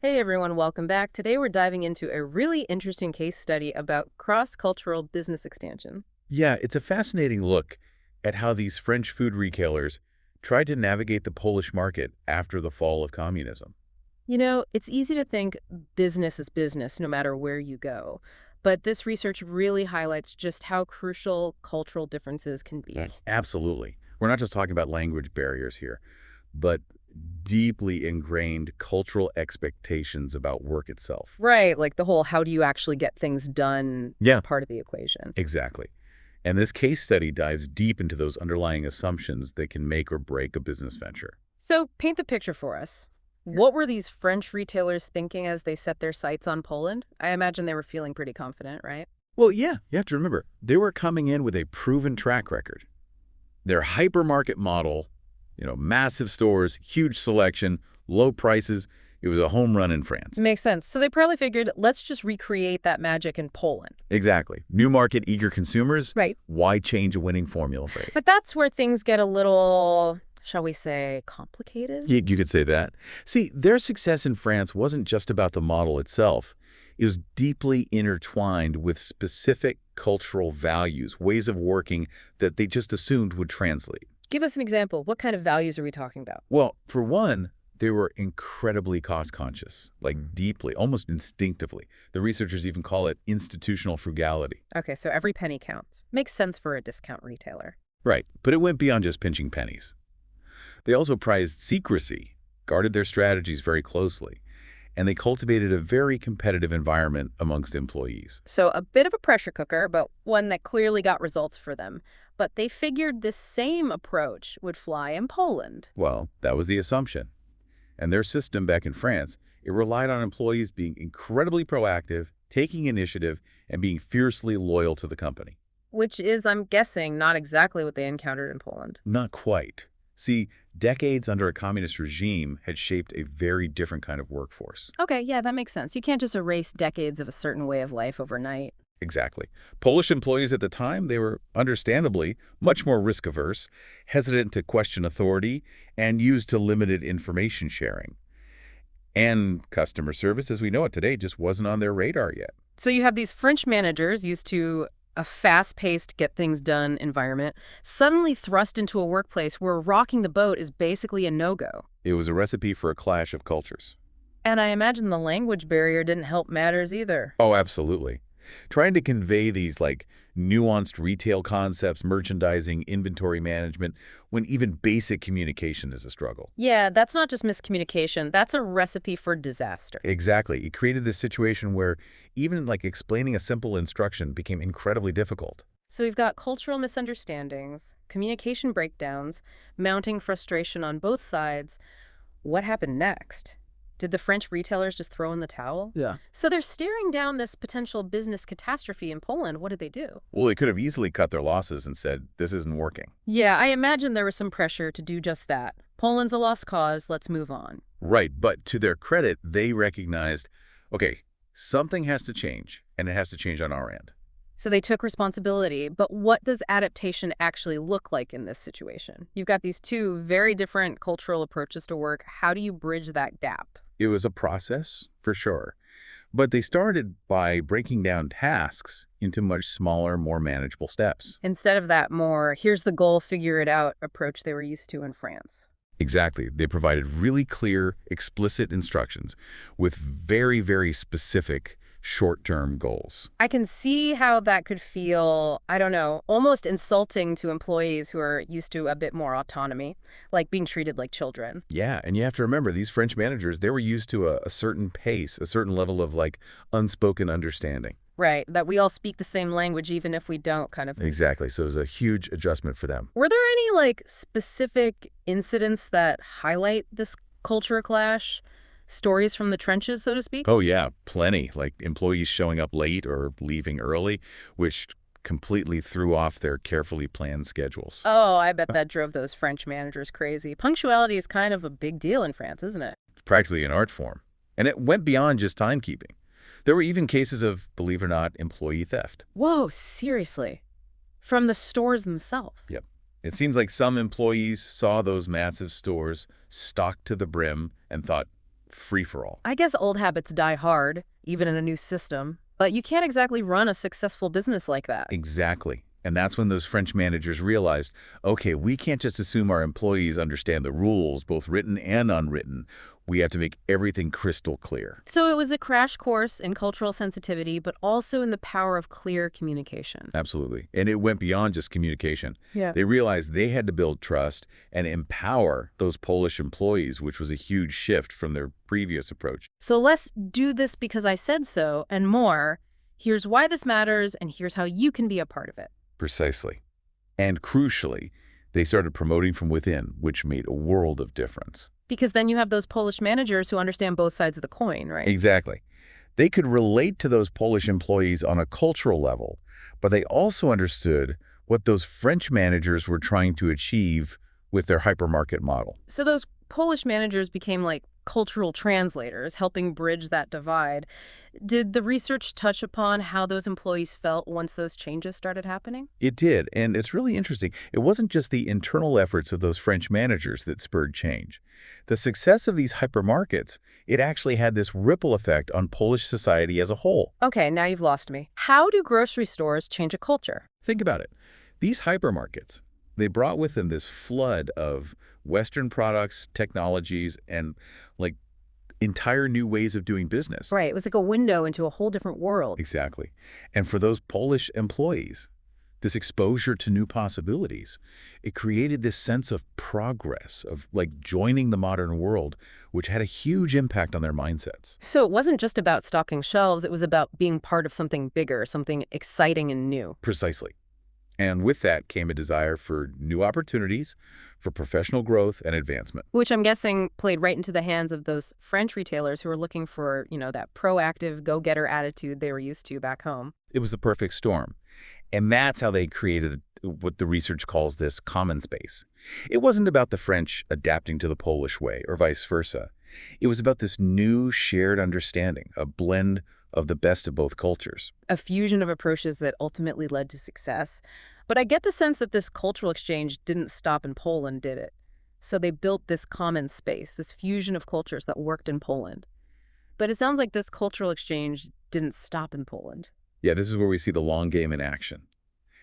Hey everyone, welcome back. Today we're diving into a really interesting case study about cross-cultural business expansion. Yeah, it's a fascinating look at how these French food retailers tried to navigate the Polish market after the fall of communism. You know, it's easy to think business is business no matter where you go, but this research really highlights just how crucial cultural differences can be. Absolutely. We're not just talking about language barriers here, but deeply ingrained cultural expectations about work itself. Right, like the whole how do you actually get things done Yeah, part of the equation. exactly. And this case study dives deep into those underlying assumptions that can make or break a business venture. So paint the picture for us. What were these French retailers thinking as they set their sights on Poland? I imagine they were feeling pretty confident, right? Well, yeah, you have to remember, they were coming in with a proven track record. Their hypermarket model, massive stores, huge selection, low prices, it was a home run in France. Makes sense. So they probably figured, let's just recreate that magic in Poland. Exactly. New market, eager consumers. Right. Why change a winning formula for it? But that's where things get a little, shall we say, complicated? You could say that. See, their success in France wasn't just about the model itself. It was deeply intertwined with specific cultural values, ways of working that they just assumed would translate. Give us an example. What kind of values are we talking about? Well, for one, they were incredibly cost-conscious, like deeply, almost instinctively. The researchers even call it institutional frugality. Okay, so every penny counts. Makes sense for a discount retailer. Right, but it went beyond just pinching pennies. They also prized secrecy, guarded their strategies very closely, and they cultivated a very competitive environment amongst employees. So a bit of a pressure cooker, but one that clearly got results for them. But they figured this same approach would fly in Poland. Well, that was the assumption. And their system back in France, it relied on employees being incredibly proactive, taking initiative, and being fiercely loyal to the company. Which is, I'm guessing, not exactly what they encountered in Poland. Not quite. See, decades under a communist regime had shaped a very different kind of workforce. Okay, yeah, that makes sense. You can't just erase decades of a certain way of life overnight. Exactly. Polish employees at the time, they were understandably much more risk-averse, hesitant to question authority, and used to limited information sharing. And customer service, as we know it today, just wasn't on their radar yet. So you have these French managers used to a fast-paced, get-things-done environment, suddenly thrust into a workplace where rocking the boat is basically a no-go. It was a recipe for a clash of cultures. And I imagine the language barrier didn't help matters either. Oh, absolutely. Trying to convey these nuanced retail concepts, merchandising, inventory management, when even basic communication is a struggle. Yeah, that's not just miscommunication. That's a recipe for disaster. Exactly. It created this situation where even explaining a simple instruction became incredibly difficult. So we've got cultural misunderstandings, communication breakdowns, mounting frustration on both sides. What happened next? Did the French retailers just throw in the towel? Yeah. So they're staring down this potential business catastrophe in Poland. What did they do? Well, they could have easily cut their losses and said, this isn't working. Yeah, I imagine there was some pressure to do just that. Poland's a lost cause. Let's move on. Right. But to their credit, they recognized, okay, something has to change, and it has to change on our end. So they took responsibility. But what does adaptation actually look like in this situation? You've got these two very different cultural approaches to work. How do you bridge that gap? It was a process, for sure. But they started by breaking down tasks into much smaller, more manageable steps. Instead of that more, here's the goal, figure it out approach they were used to in France. Exactly. They provided really clear, explicit instructions with very, very specific short-term goals. I can see how that could feel, I don't know, almost insulting to employees who are used to a bit more autonomy, like being treated like children. Yeah, and you have to remember, these French managers, they were used to a certain pace, a certain level of unspoken understanding. Right, that we all speak the same language even if we don't, kind of. Exactly. So it was a huge adjustment for them. Were there any, specific incidents that highlight this culture clash? Stories from the trenches, so to speak? Oh, yeah, plenty. Like employees showing up late or leaving early, which completely threw off their carefully planned schedules. Oh, I bet that drove those French managers crazy. Punctuality is kind of a big deal in France, isn't it? It's practically an art form. And it went beyond just timekeeping. There were even cases of, believe it or not, employee theft. Whoa, seriously? From the stores themselves? Yep. It seems like some employees saw those massive stores stocked to the brim and thought, free-for-all. I guess old habits die hard, even in a new system, but you can't exactly run a successful business like that. Exactly. And that's when those French managers realized, okay, we can't just assume our employees understand the rules, both written and unwritten. We have to make everything crystal clear. So it was a crash course in cultural sensitivity, but also in the power of clear communication. Absolutely. And it went beyond just communication. Yeah. They realized they had to build trust and empower those Polish employees, which was a huge shift from their previous approach. So let's do this because I said so and more. Here's why this matters, and here's how you can be a part of it. Precisely. And crucially, they started promoting from within, which made a world of difference. Because then you have those Polish managers who understand both sides of the coin, right? Exactly. They could relate to those Polish employees on a cultural level, but they also understood what those French managers were trying to achieve with their hypermarket model. So those Polish managers became like cultural translators, helping bridge that divide. Did the research touch upon how those employees felt once those changes started happening? It did, and it's really interesting. It wasn't just the internal efforts of those French managers that spurred change. The success of these hypermarkets, it actually had this ripple effect on Polish society as a whole. Okay, now you've lost me. How do grocery stores change a culture? Think about it. These hypermarkets, they brought with them this flood of Western products, technologies, and like entire new ways of doing business. Right, it was like a window into a whole different world. Exactly. And for those Polish employees, this exposure to new possibilities, it created this sense of progress, of like joining the modern world, which had a huge impact on their mindsets. So it wasn't just about stocking shelves, it was about being part of something bigger, something exciting and new. Precisely. And with that came a desire for new opportunities, for professional growth and advancement. Which I'm guessing played right into the hands of those French retailers who were looking for, that proactive go-getter attitude they were used to back home. It was the perfect storm. And that's how they created what the research calls this common space. It wasn't about the French adapting to the Polish way or vice versa. It was about this new shared understanding, a blend of the best of both cultures. A fusion of approaches that ultimately led to success. But I get the sense that this cultural exchange didn't stop in Poland, did it? So they built this common space, this fusion of cultures that worked in Poland. But it sounds like this cultural exchange didn't stop in Poland. Yeah, this is where we see the long game in action.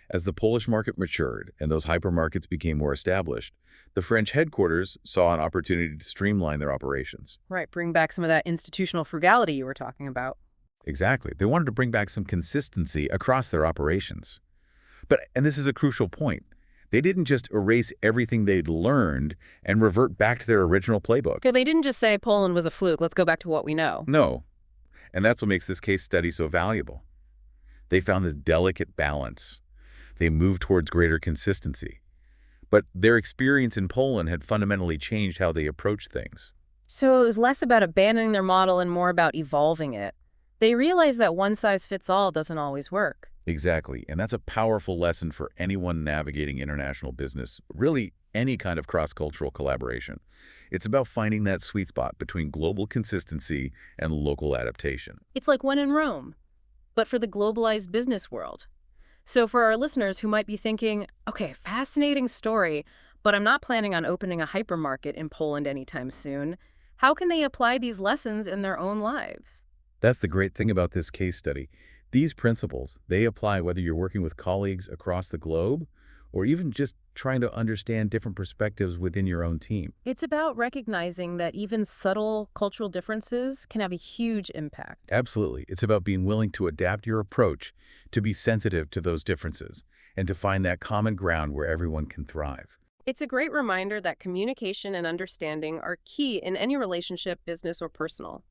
As the Polish market matured and those hypermarkets became more established, the French headquarters saw an opportunity to streamline their operations. Right, bring back some of that institutional frugality you were talking about. Exactly. They wanted to bring back some consistency across their operations. And this is a crucial point, they didn't just erase everything they'd learned and revert back to their original playbook. Okay, they didn't just say Poland was a fluke, let's go back to what we know. No. And that's what makes this case study so valuable. They found this delicate balance. They moved towards greater consistency. But their experience in Poland had fundamentally changed how they approached things. So it was less about abandoning their model and more about evolving it. They realized that one size fits all doesn't always work. Exactly. And that's a powerful lesson for anyone navigating international business, really any kind of cross-cultural collaboration. It's about finding that sweet spot between global consistency and local adaptation. It's like when in Rome, but for the globalized business world. So for our listeners who might be thinking, okay, fascinating story, but I'm not planning on opening a hypermarket in Poland anytime soon, how can they apply these lessons in their own lives? That's the great thing about this case study. These principles, they apply whether you're working with colleagues across the globe or even just trying to understand different perspectives within your own team. It's about recognizing that even subtle cultural differences can have a huge impact. Absolutely. It's about being willing to adapt your approach, to be sensitive to those differences, and to find that common ground where everyone can thrive. It's a great reminder that communication and understanding are key in any relationship, business or personal.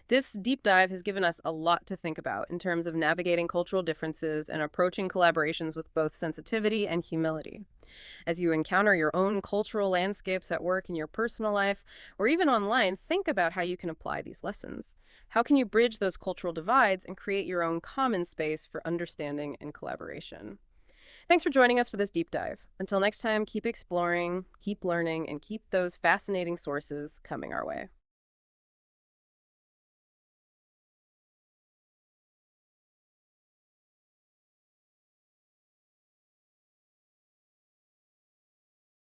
This deep dive has given us a lot to think about in terms of navigating cultural differences and approaching collaborations with both sensitivity and humility. As you encounter your own cultural landscapes at work in your personal life, or even online, think about how you can apply these lessons. How can you bridge those cultural divides and create your own common space for understanding and collaboration? Thanks for joining us for this deep dive. Until next time, keep exploring, keep learning, and keep those fascinating sources coming our way.